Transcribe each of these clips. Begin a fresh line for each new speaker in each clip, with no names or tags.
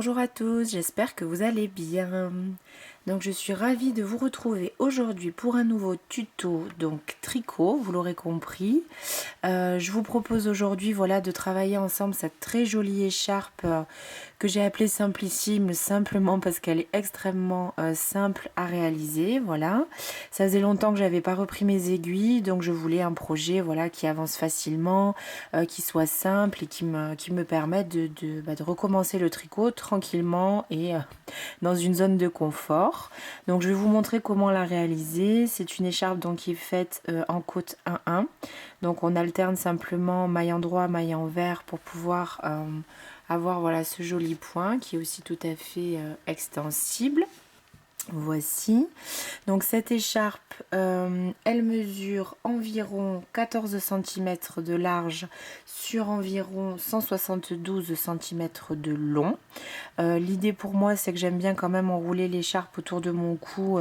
Bonjour à tous, j'espère que vous allez bien. Donc je suis ravie de vous retrouver aujourd'hui pour un nouveau tuto, donc tricot, vous l'aurez compris. Je vous propose aujourd'hui de travailler ensemble cette très jolie écharpe que j'ai appelée Simplissime, simplement parce qu'elle est extrêmement simple à réaliser. Voilà, ça faisait longtemps que j'avais pas repris mes aiguilles, donc je voulais un projet qui avance facilement, qui soit simple et qui me permette de recommencer le tricot tranquillement et dans une zone de confort. Donc je vais vous montrer comment la réaliser. C'est une écharpe qui est faite en côte 1-1. Donc on alterne simplement maille endroit, maille envers pour pouvoir avoir ce joli point qui est aussi tout à fait extensible. Voici, donc cette écharpe, elle mesure environ 14 cm de large sur environ 172 cm de long. L'idée pour moi, c'est que j'aime bien quand même enrouler l'écharpe autour de mon cou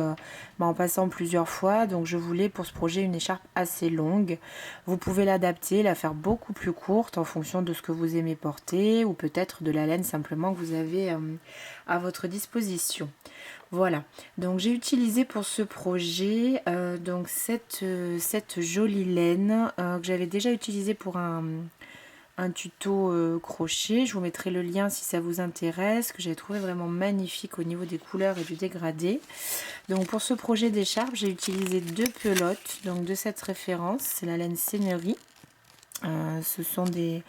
en passant plusieurs fois. Donc je voulais pour ce projet une écharpe assez longue. Vous pouvez l'adapter, la faire beaucoup plus courte en fonction de ce que vous aimez porter ou peut-être de la laine simplement que vous avez à votre disposition. Voilà, donc j'ai utilisé pour ce projet cette jolie laine que j'avais déjà utilisée pour un tuto crochet. Je vous mettrai le lien si ça vous intéresse, que j'ai trouvé vraiment magnifique au niveau des couleurs et du dégradé. Donc pour ce projet d'écharpe, j'ai utilisé deux pelotes donc de cette référence, c'est la laine Seigneurie. Ce sont des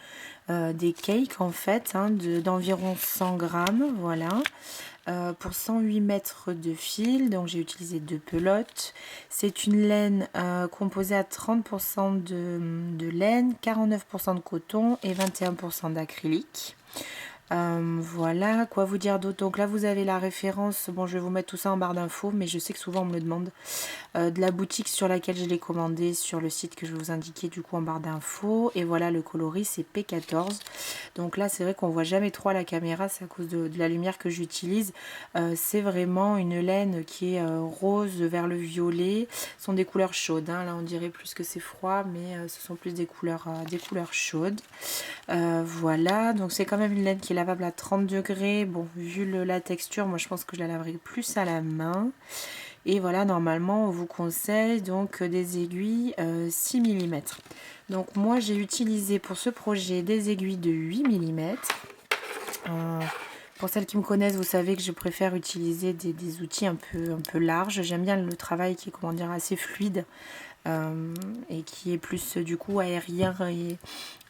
cakes en fait d'environ 100 grammes, voilà. Pour 108 mètres de fil, donc j'ai utilisé deux pelotes. C'est une laine composée à 30% de laine, 49% de coton et 21% d'acrylique. Voilà, quoi vous dire d'autre. Donc là vous avez la référence, bon je vais vous mettre tout ça en barre d'infos, mais je sais que souvent on me le demande, de la boutique sur laquelle je l'ai commandé sur le site que je vais vous indiquer du coup en barre d'infos. Et voilà, le coloris c'est P14. Donc là c'est vrai qu'on voit jamais trop à la caméra, c'est à cause de la lumière que j'utilise. C'est vraiment une laine qui est rose vers le violet. Ce sont des couleurs chaudes, là on dirait plus que c'est froid, mais ce sont plus des couleurs chaudes. Voilà, donc c'est quand même une laine qui est lavable à 30 degrés. Bon, vu la texture, moi je pense que je la laverai plus à la main. Et voilà, normalement on vous conseille donc des aiguilles 6 mm. Donc moi j'ai utilisé pour ce projet des aiguilles de 8 mm. Pour celles qui me connaissent, vous savez que je préfère utiliser des outils un peu larges. J'aime bien le travail qui est assez fluide et qui est plus du coup aérien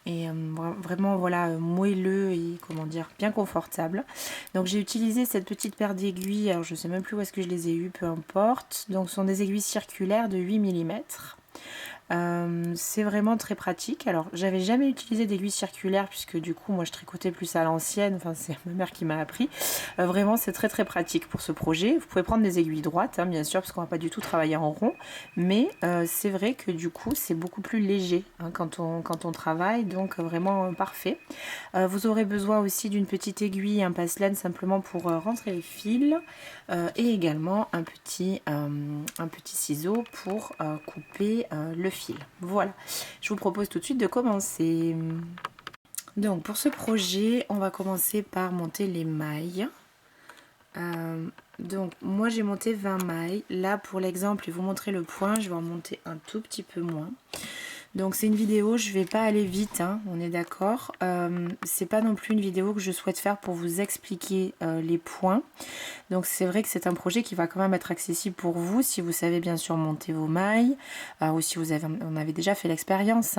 et vraiment moelleux et bien confortable. Donc j'ai utilisé cette petite paire d'aiguilles, alors je sais même plus où est-ce que je les ai eues, peu importe. Donc ce sont des aiguilles circulaires de 8 mm. C'est vraiment très pratique. Alors j'avais jamais utilisé d'aiguilles circulaires puisque du coup moi je tricotais plus à l'ancienne, enfin c'est ma mère qui m'a appris. Vraiment c'est très très pratique pour ce projet. Vous pouvez prendre des aiguilles droites bien sûr, parce qu'on va pas du tout travailler en rond, mais c'est vrai que du coup c'est beaucoup plus léger quand on travaille, donc vraiment parfait. Vous aurez besoin aussi d'une petite aiguille, un passe-laine simplement pour rentrer les fils, et également un petit ciseau pour couper le fil. Voilà, je vous propose tout de suite de commencer. Donc pour ce projet, on va commencer par monter les mailles. Donc moi j'ai monté 20 mailles. Là pour l'exemple et vous montrer le point, je vais en monter un tout petit peu moins. Donc c'est une vidéo, je vais pas aller vite, on est d'accord. C'est pas non plus une vidéo que je souhaite faire pour vous expliquer les points. Donc c'est vrai que c'est un projet qui va quand même être accessible pour vous si vous savez bien sûr monter vos mailles, ou si on avait déjà fait l'expérience,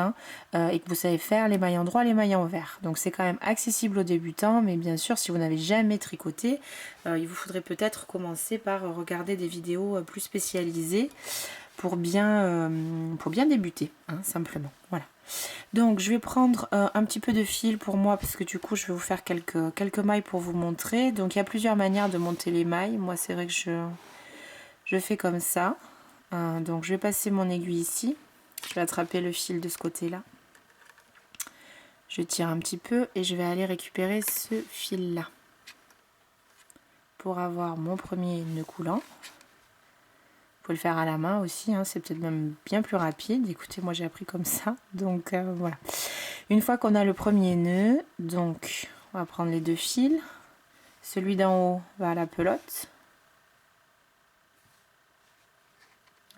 et que vous savez faire les mailles endroit, les mailles envers. Donc c'est quand même accessible aux débutants, mais bien sûr si vous n'avez jamais tricoté, il vous faudrait peut-être commencer par regarder des vidéos plus spécialisées pour bien débuter, simplement. Voilà. Donc je vais prendre un petit peu de fil pour moi, parce que du coup je vais vous faire quelques mailles pour vous montrer. Donc il y a plusieurs manières de monter les mailles. Moi c'est vrai que je fais comme ça. Donc je vais passer mon aiguille ici. Je vais attraper le fil de ce côté-là. Je tire un petit peu et je vais aller récupérer ce fil-là pour avoir mon premier nœud coulant. Vous pouvez le faire à la main aussi, c'est peut-être même bien plus rapide. Écoutez, moi j'ai appris comme ça, donc voilà. Une fois qu'on a le premier nœud, donc on va prendre les deux fils Celui d'en haut va à la pelote.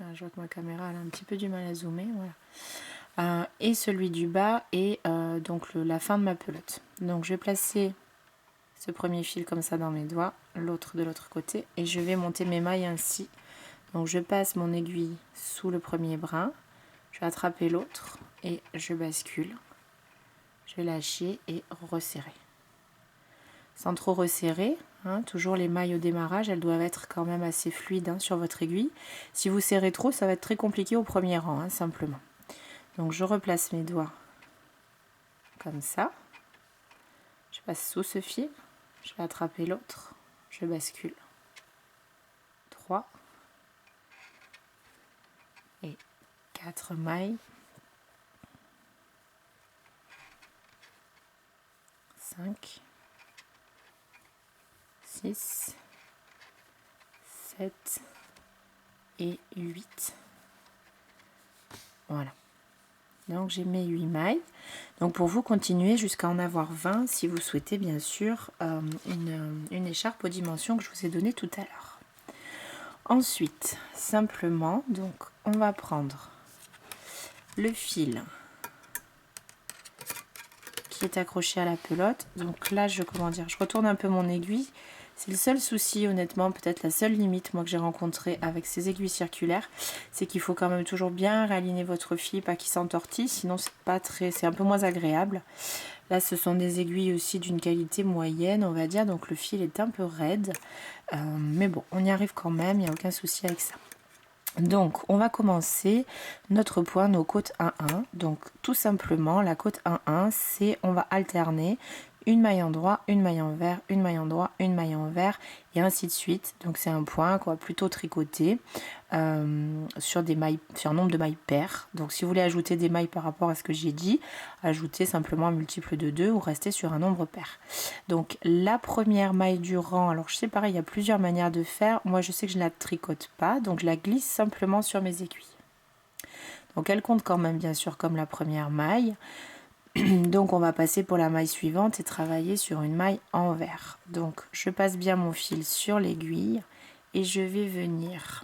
Ah, je vois que ma caméra elle a un petit peu du mal à zoomer. Voilà. Et celui du bas est donc la fin de ma pelote. Donc je vais placer ce premier fil comme ça dans mes doigts, l'autre de l'autre côté, et je vais monter mes mailles ainsi. Donc je passe mon aiguille sous le premier brin, je vais attraper l'autre et je bascule. Je vais lâcher et resserrer. Sans trop resserrer, hein, toujours les mailles au démarrage, elles doivent être quand même assez fluides hein, sur votre aiguille. Si vous serrez trop, ça va être très compliqué au premier rang, hein, simplement. Donc je replace mes doigts comme ça. Je passe sous ce fil, je vais attraper l'autre, je bascule. 3 et 4 mailles. 5, 6, 7 et 8. Voilà. Donc j'ai mes 8 mailles. Donc pour vous, continuez jusqu'à en avoir 20 si vous souhaitez bien sûr une écharpe aux dimensions que je vous ai données tout à l'heure. Ensuite, simplement, donc on va prendre le fil qui est accroché à la pelote. Donc là, je retourne un peu mon aiguille. C'est le seul souci, honnêtement, peut-être la seule limite moi que j'ai rencontrée avec ces aiguilles circulaires, c'est qu'il faut quand même toujours bien réaligner votre fil, pas qu'il s'entortille, sinon c'est un peu moins agréable. Là, ce sont des aiguilles aussi d'une qualité moyenne, on va dire, donc le fil est un peu raide, mais bon, on y arrive quand même, il n'y a aucun souci avec ça. Donc, on va commencer notre point, nos côtes 1-1. Donc, tout simplement, la côte 1-1, c'est on va alterner une maille en droit, une maille envers, une maille en droit, une maille envers, et ainsi de suite. Donc, c'est un point qu'on va plutôt tricoter sur un nombre de mailles paires. Donc, si vous voulez ajouter des mailles par rapport à ce que j'ai dit, ajoutez simplement un multiple de 2 ou restez sur un nombre pair. Donc, la première maille du rang, alors je sais pareil, il y a plusieurs manières de faire. Moi, je sais que je ne la tricote pas, donc je la glisse simplement sur mes aiguilles. Donc, elle compte quand même bien sûr comme la première maille. Donc on va passer pour la maille suivante et travailler sur une maille envers. Donc je passe bien mon fil sur l'aiguille et je vais venir.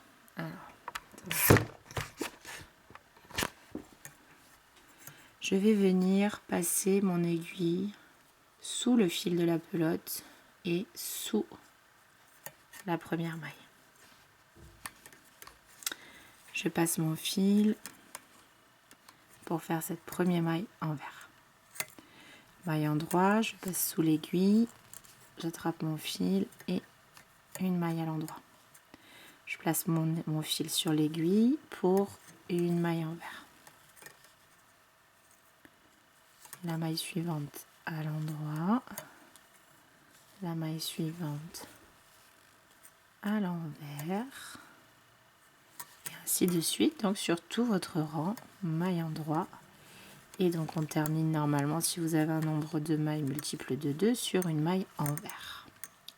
Je vais venir passer mon aiguille sous le fil de la pelote et sous la première maille. Je passe mon fil pour faire cette première maille envers. Maille en droit, je passe sous l'aiguille, j'attrape mon fil et une maille à l'endroit. Je place mon fil sur l'aiguille pour une maille envers. La maille suivante à l'endroit, la maille suivante à l'envers, et ainsi de suite, donc sur tout votre rang, maille en droit. Et donc on termine normalement, si vous avez un nombre de mailles multiple de 2, sur une maille envers.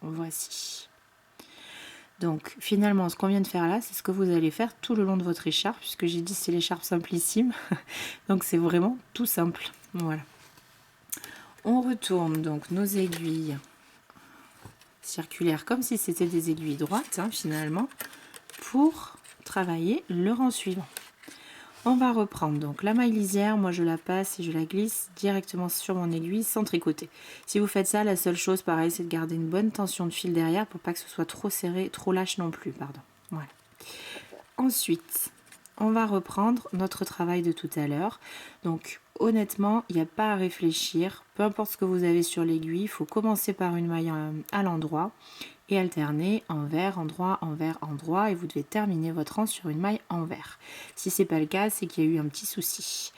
Voici. Donc finalement, ce qu'on vient de faire là, c'est ce que vous allez faire tout le long de votre écharpe, puisque j'ai dit c'est l'écharpe simplissime. Donc c'est vraiment tout simple. Voilà. On retourne donc nos aiguilles circulaires comme si c'était des aiguilles droites, hein, finalement, pour travailler le rang suivant. On va reprendre donc la maille lisière, moi je la passe et je la glisse directement sur mon aiguille sans tricoter. Si vous faites ça, la seule chose pareil, c'est de garder une bonne tension de fil derrière pour pas que ce soit trop serré, trop lâche non plus, pardon. Voilà. Ensuite, on va reprendre notre travail de tout à l'heure. Donc honnêtement, il n'y a pas à réfléchir, peu importe ce que vous avez sur l'aiguille, il faut commencer par une maille à l'endroit et alterner envers, endroit, envers, endroit, et vous devez terminer votre rang sur une maille envers. Si c'est pas le cas, c'est qu'il y a eu un petit souci.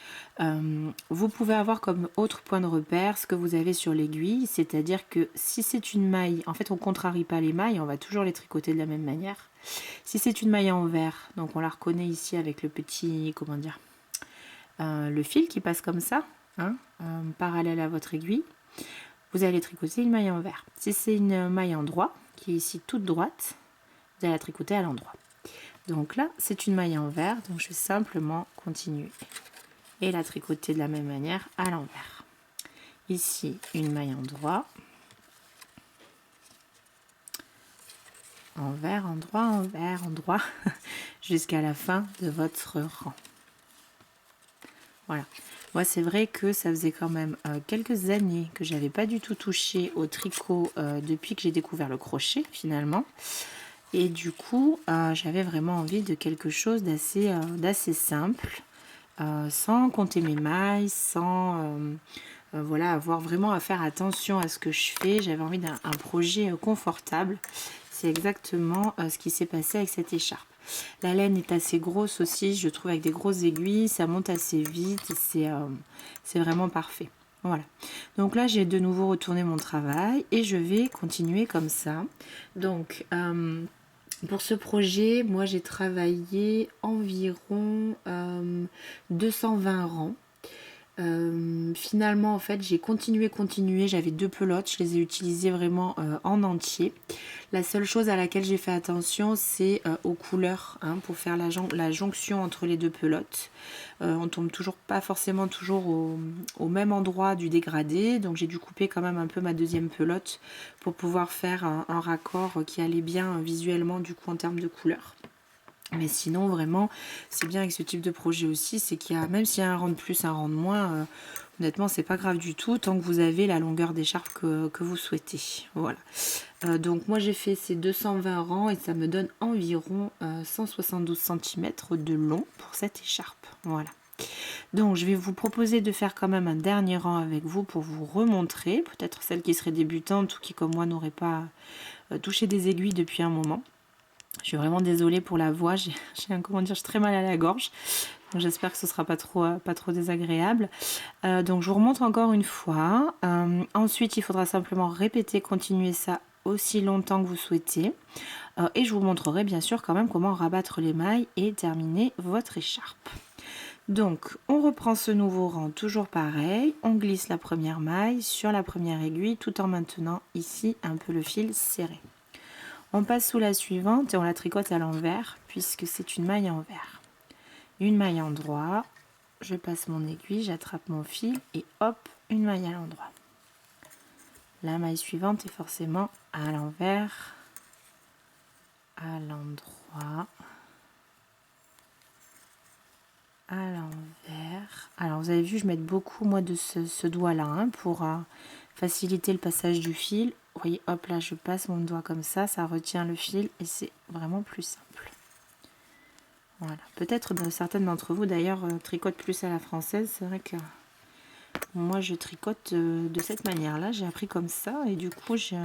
Vous pouvez avoir comme autre point de repère ce que vous avez sur l'aiguille, c'est-à-dire que si c'est une maille, en fait on contrarie pas les mailles, on va toujours les tricoter de la même manière. Si c'est une maille envers, donc on la reconnaît ici avec le petit, comment dire, le fil qui passe comme ça, hein, parallèle à votre aiguille, vous allez tricoter une maille envers. Si c'est une maille en droit, qui est ici toute droite, vous allez la tricoter à l'endroit. Donc là, c'est une maille envers, donc je vais simplement continuer et la tricoter de la même manière à l'envers. Ici, une maille en droit. envers, endroit, envers, endroit, jusqu'à la fin de votre rang. Voilà. Moi, c'est vrai que ça faisait quand même quelques années que j'avais pas du tout touché au tricot depuis que j'ai découvert le crochet, finalement. Et du coup, j'avais vraiment envie de quelque chose d'assez simple, sans compter mes mailles, sans voilà, avoir vraiment à faire attention à ce que je fais. J'avais envie d'un projet confortable. C'est exactement ce qui s'est passé avec cette écharpe. La laine est assez grosse aussi, je trouve, avec des grosses aiguilles. Ça monte assez vite. C'est vraiment parfait. Voilà. Donc là, j'ai de nouveau retourné mon travail et je vais continuer comme ça. Donc, pour ce projet, moi, j'ai travaillé environ 220 rangs. Finalement, en fait, j'ai continué. J'avais 2 pelotes, je les ai utilisées vraiment en entier. La seule chose à laquelle j'ai fait attention, c'est aux couleurs, hein, pour faire la jonction entre les 2 pelotes. On tombe pas forcément toujours au même endroit du dégradé, donc j'ai dû couper quand même un peu ma deuxième pelote pour pouvoir faire un raccord qui allait bien visuellement du coup en termes de couleurs. Mais sinon, vraiment, c'est bien avec ce type de projet aussi, c'est qu'il y a, même s'il y a un rang de plus, un rang de moins, honnêtement, c'est pas grave du tout, tant que vous avez la longueur d'écharpe que vous souhaitez. Voilà. Donc, moi, j'ai fait ces 220 rangs et ça me donne environ 172 cm de long pour cette écharpe. Voilà. Donc, je vais vous proposer de faire quand même un dernier rang avec vous pour vous remontrer, peut-être celles qui seraient débutantes ou qui, comme moi, n'auraient pas touché des aiguilles depuis un moment. Je suis vraiment désolée pour la voix, j'ai très mal à la gorge. Donc j'espère que ce ne sera pas trop désagréable. Donc je vous remontre encore une fois. Ensuite, il faudra simplement répéter, continuer ça aussi longtemps que vous souhaitez. Et je vous montrerai bien sûr quand même comment rabattre les mailles et terminer votre écharpe. Donc on reprend ce nouveau rang, toujours pareil. On glisse la première maille sur la première aiguille tout en maintenant ici un peu le fil serré. On passe sous la suivante et on la tricote à l'envers puisque c'est une maille à envers. Une maille à endroit, je passe mon aiguille, j'attrape mon fil et hop, une maille à l'endroit. La maille suivante est forcément à l'envers, à l'endroit, à l'envers. Alors vous avez vu, je mets beaucoup moi de ce doigt-là, hein, pour faciliter le passage du fil. Vous voyez, hop là, je passe mon doigt comme ça retient le fil et c'est vraiment plus simple. Voilà. Peut-être certaines d'entre vous d'ailleurs tricotent plus à la française. C'est vrai que moi je tricote de cette manière-là. J'ai appris comme ça et du coup je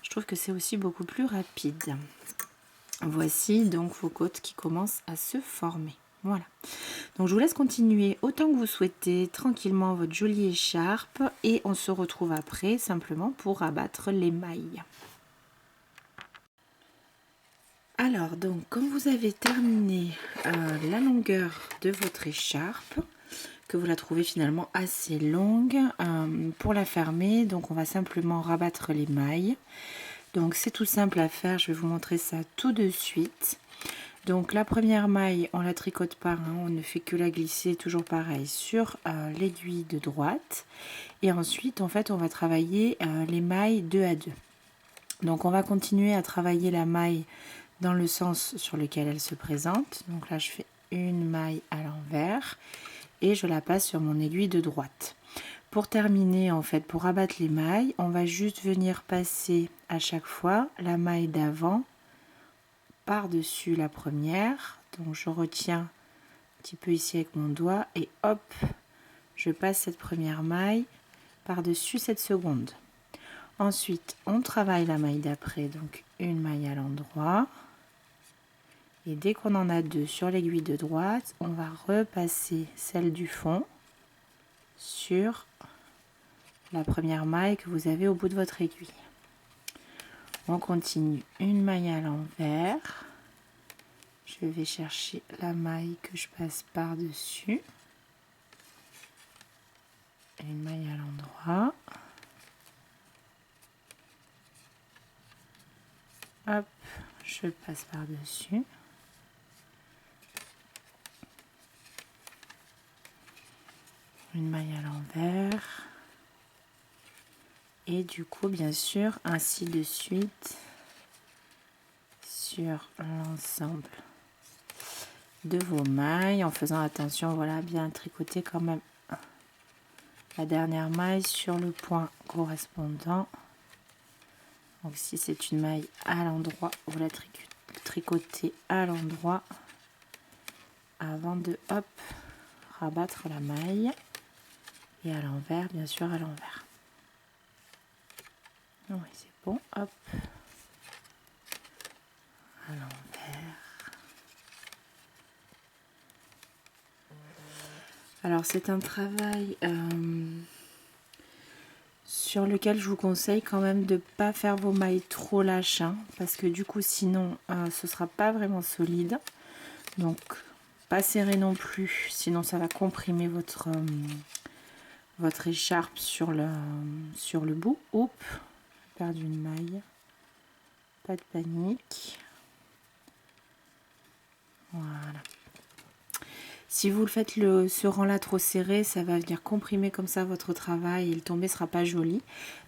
trouve que c'est aussi beaucoup plus rapide. Voici donc vos côtes qui commencent à se former. Voilà. Donc je vous laisse continuer autant que vous souhaitez tranquillement votre jolie écharpe et on se retrouve après simplement pour rabattre les mailles. Alors donc quand vous avez terminé la longueur de votre écharpe, que vous la trouvez finalement assez longue, pour la fermer, donc on va simplement rabattre les mailles. Donc c'est tout simple à faire, je vais vous montrer ça tout de suite. Donc la première maille, on la tricote par un, on ne fait que la glisser toujours pareil sur l'aiguille de droite. Et ensuite en fait on va travailler les mailles 2 à 2. Donc on va continuer à travailler la maille dans le sens sur lequel elle se présente. Donc là je fais une maille à l'envers et je la passe sur mon aiguille de droite. Pour terminer, en fait, pour abattre les mailles, on va juste venir passer à chaque fois la maille d'avant par-dessus la première. Donc je retiens un petit peu ici avec mon doigt et hop, je passe cette première maille par-dessus cette seconde. Ensuite, on travaille la maille d'après, donc une maille à l'endroit. Et dès qu'on en a 2 sur l'aiguille de droite, on va repasser celle du fond sur la première maille que vous avez au bout de votre aiguille. On continue une maille à l'envers. Je vais chercher la maille que je passe par-dessus. Une maille à l'endroit. Hop, je passe par-dessus. Une maille à l'envers. Et du coup, bien sûr, ainsi de suite sur l'ensemble de vos mailles en faisant attention, voilà, bien tricoter quand même la dernière maille sur le point correspondant. Donc si c'est une maille à l'endroit, vous la tricotez à l'endroit avant de hop rabattre la maille, et à l'envers, bien sûr à l'envers. Oui, c'est bon, hop, à l'envers. Alors c'est un travail sur lequel je vous conseille quand même de ne pas faire vos mailles trop lâches, hein, parce que du coup sinon ce sera pas vraiment solide. Donc pas serré non plus, sinon ça va comprimer votre écharpe sur le bout. Oups, j'ai perdu une maille, pas de panique. Voilà. Si vous le faites ce rang là trop serré, ça va venir comprimer comme ça votre travail et le tombé sera pas joli.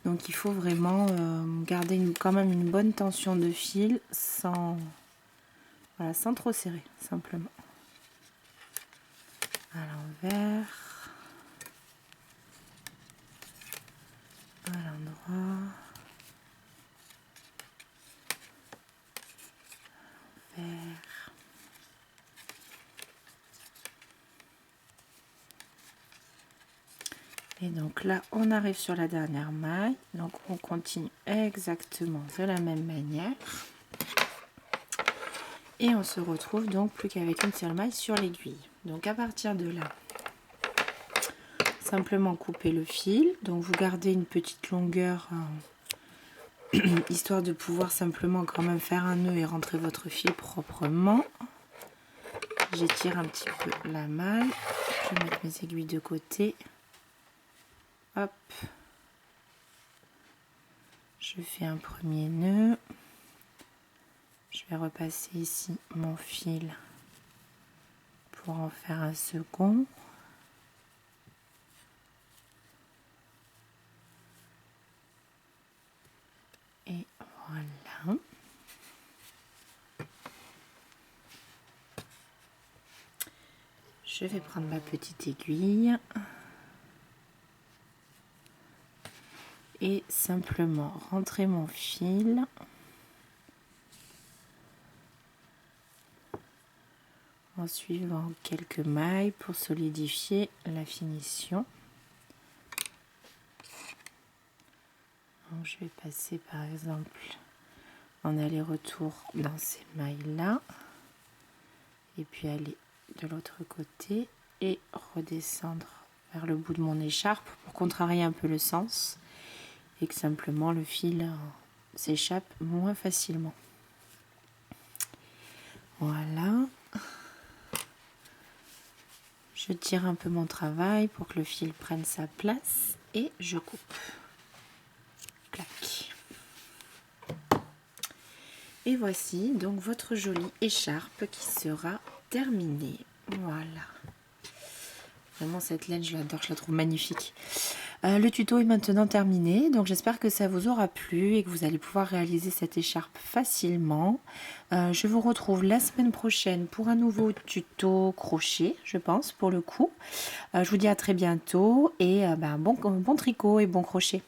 Donc il faut vraiment garder quand même une bonne tension de fil sans trop serrer, simplement. À l'envers, à l'endroit, à l'envers. Et donc là, on arrive sur la dernière maille. Donc on continue exactement de la même manière. Et on se retrouve donc plus qu'avec une seule maille sur l'aiguille. Donc à partir de là, simplement couper le fil. Donc vous gardez une petite longueur histoire de pouvoir simplement quand même faire un nœud et rentrer votre fil proprement. J'étire un petit peu la maille. Je vais mettre mes aiguilles de côté. Hop, je fais un premier nœud, je vais repasser ici mon fil pour en faire un second. Et voilà. Je vais prendre ma petite aiguille. Et simplement rentrer mon fil en suivant quelques mailles pour solidifier la finition. Donc je vais passer par exemple en aller-retour dans ces mailles là et puis aller de l'autre côté et redescendre vers le bout de mon écharpe pour contrarier un peu le sens et que simplement le fil s'échappe moins facilement. Voilà. Je tire un peu mon travail pour que le fil prenne sa place et je coupe. Clac. Et voici donc votre jolie écharpe qui sera terminée. Voilà. Vraiment cette laine, je l'adore, je la trouve magnifique. Le tuto est maintenant terminé, donc j'espère que ça vous aura plu et que vous allez pouvoir réaliser cette écharpe facilement. Je vous retrouve la semaine prochaine pour un nouveau tuto crochet, je pense, pour le coup. Je vous dis à très bientôt et bon tricot et bon crochet.